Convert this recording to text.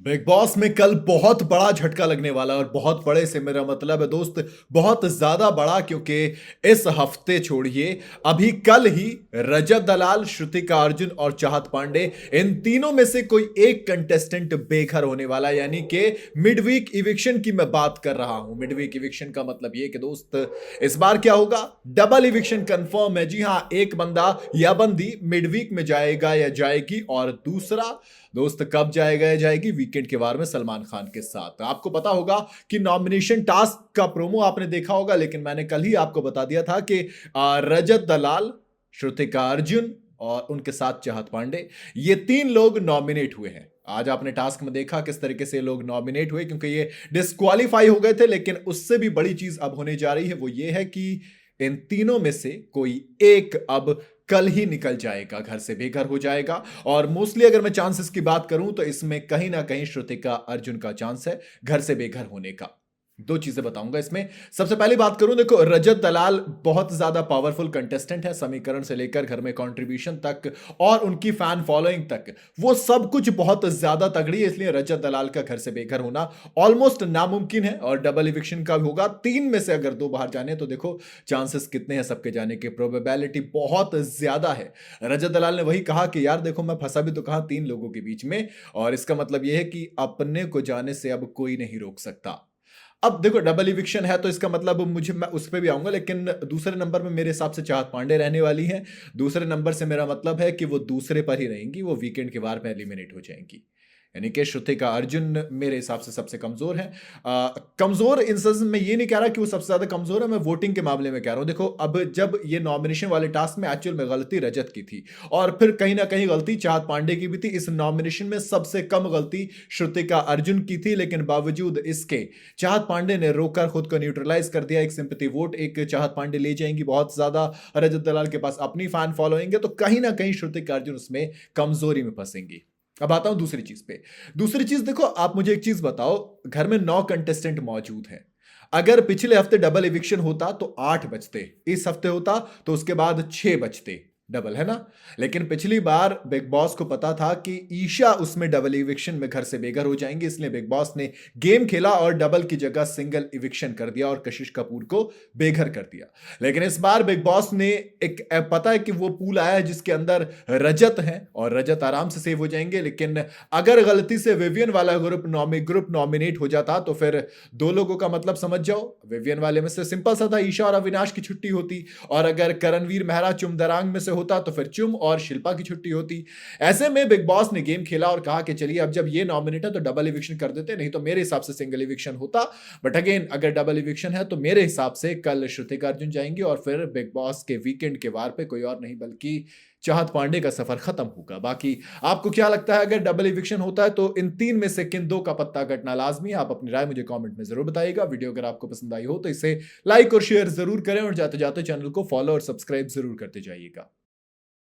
Big boss में कल बहुत बड़ा झटका लगने वाला है और बहुत बड़े से मेरा मतलब है दोस्त बहुत ज्यादा बड़ा क्योंकि इस हफ्ते छोड़िए अभी कल ही रजत दलाल, श्रुतिका अर्जुन और चाहत पांडे इन तीनों में से कोई एक कंटेस्टेंट बेघर होने वाला है। यानी कि मिड वीक इविक्शन की मैं बात कर रहा हूं। मिड वीक इविक्शन का मतलब ये कि दोस्त इस बार क्या होगा, डबल इविक्शन कंफर्म है। जी हां, एक बंदा या बंदी मिड वीक में जाएगा या जाएगी और दूसरा दोस्त कब जाएगा या जाएगी, वीकेंड के वार में सलमान खान के साथ। आपको पता होगा कि नॉमिनेशन टास्क का प्रोमो आपने देखा होगा, लेकिन मैंने कल ही आपको बता दिया था कि रजत दलाल, श्रुतिका अर्जुन और उनके साथ चाहत पांडे, ये तीन लोग नॉमिनेट हुए हैं। आज आपने टास्क में देखा किस तरीके से लोग नॉमिनेट हुए, क्योंकि ये डिस्क्वालीफाई हो गए थे। लेकिन उससे भी बड़ी चीज अब होने जा रही है, वो ये है कि इन तीनों में से कोई एक अब कल ही निकल जाएगा, घर से बेघर हो जाएगा। और मोस्टली अगर मैं चांसेस की बात करूं तो इसमें कहीं ना कहीं श्रुतिका अर्जुन का चांस है घर से बेघर होने का। दो चीजें बताऊंगा इसमें। सबसे पहली बात करूं, देखो रजत दलाल बहुत ज्यादा पावरफुल कंटेस्टेंट है, समीकरण से लेकर घर में कंट्रीब्यूशन तक और उनकी फैन फॉलोइंग तक, वो सब कुछ बहुत ज्यादा तगड़ी है। इसलिए रजत दलाल का घर से बेघर होना ऑलमोस्ट नामुमकिन है और डबल इविक्शन का भी होगा। तीन में से अगर दो बाहर जाने तो देखो चांसेस कितने हैं सबके जाने की, प्रोबेबिलिटी बहुत ज्यादा है। रजत दलाल ने वही कहा कि यार देखो मैं फंसा भी तो कहां, तीन लोगों के बीच में, और इसका मतलब यह है कि अपने को जाने से अब कोई नहीं रोक सकता। अब देखो डबल इविक्शन है तो इसका मतलब मुझे, मैं उस पर भी आऊंगा, लेकिन दूसरे नंबर में मेरे हिसाब से चाहत पांडे रहने वाली है। दूसरे नंबर से मेरा मतलब है कि वो दूसरे पर ही रहेंगी, वो वीकेंड के वार में एलिमिनेट हो जाएंगी। यानी कि श्रुतिका अर्जुन मेरे हिसाब से सबसे कमजोर है। कमजोर इन सेंस में ये नहीं कह रहा कि वो सबसे ज्यादा कमजोर है, मैं वोटिंग के मामले में कह रहा हूं। देखो अब जब ये नॉमिनेशन वाले टास्क में एक्चुअल में गलती रजत की थी और फिर कहीं ना कहीं गलती चाहत पांडे की भी थी। इस नॉमिनेशन में सबसे कम गलती श्रुतिका अर्जुन की थी, लेकिन बावजूद इसके चाहत पांडे ने रोकर खुद को न्यूट्रलाइज कर दिया। एक सिंपैथी वोट एक चाहत पांडे ले जाएंगी बहुत ज्यादा, रजत दलाल के पास अपनी फैन फॉलोइंग है, तो कहीं ना कहीं श्रुतिका अर्जुन उसमें कमजोरी में फंसेंगी। अब आता हूं दूसरी चीज पे। दूसरी चीज देखो, आप मुझे एक चीज बताओ, घर में 9 कंटेस्टेंट मौजूद हैं। अगर पिछले हफ्ते डबल इविक्शन होता तो 8 बचते, इस हफ्ते होता तो उसके बाद 6 बचते, डबल है ना। लेकिन पिछली बार बिग बॉस को पता था कि ईशा उसमें डबल इविक्शन में घर से बेघर हो जाएंगे, इसलिए बिग बॉस ने गेम खेला और डबल की जगह सिंगल इविक्शन कर दिया और कशिश कपूर को बेघर कर दिया। लेकिन इस बार बिग बॉस ने एक पता है कि वो पूल आया है जिसके अंदर रजत है और रजत आराम से सेव हो जाएंगे। लेकिन अगर गलती से विवियन वाला ग्रुप नॉमिनेट हो जाता तो फिर दो लोगों का मतलब समझ जाओ। विवियन वाले में से सिंपल सा था, ईशा और अविनाश की छुट्टी होती, और अगर करणवीर मेहरा चुमदरांग में से होता तो फिर चुम और शिल्पा की छुट्टी होती। ऐसे में बिग बॉस ने गेम खेला और कहा कि चलिए अब जब ये नॉमिनेट है तो डबल इविक्शन कर देते, नहीं तो मेरे हिसाब से सिंगल इविक्शन होता। बट अगेन अगर डबल इविक्शन है तो मेरे हिसाब से कल श्रुतिका अर्जुन जाएंगी और फिर बिग बॉस के वीकेंड के वार पे कोई और नहीं बल्कि चाहत पांडे का सफर खत्म होगा। बाकी आपको क्या लगता है, अगर डबल इविक्शन होता है तो इन तीन में से किन दो का पत्ता कटना लाजमी है? आप अपनी राय मुझे कमेंट में जरूर बताइएगा। वीडियो अगर आपको पसंद आई हो तो इसे लाइक और शेयर जरूर करें और जाते जाते चैनल को फॉलो और सब्सक्राइब जरूर करते जाइएगा।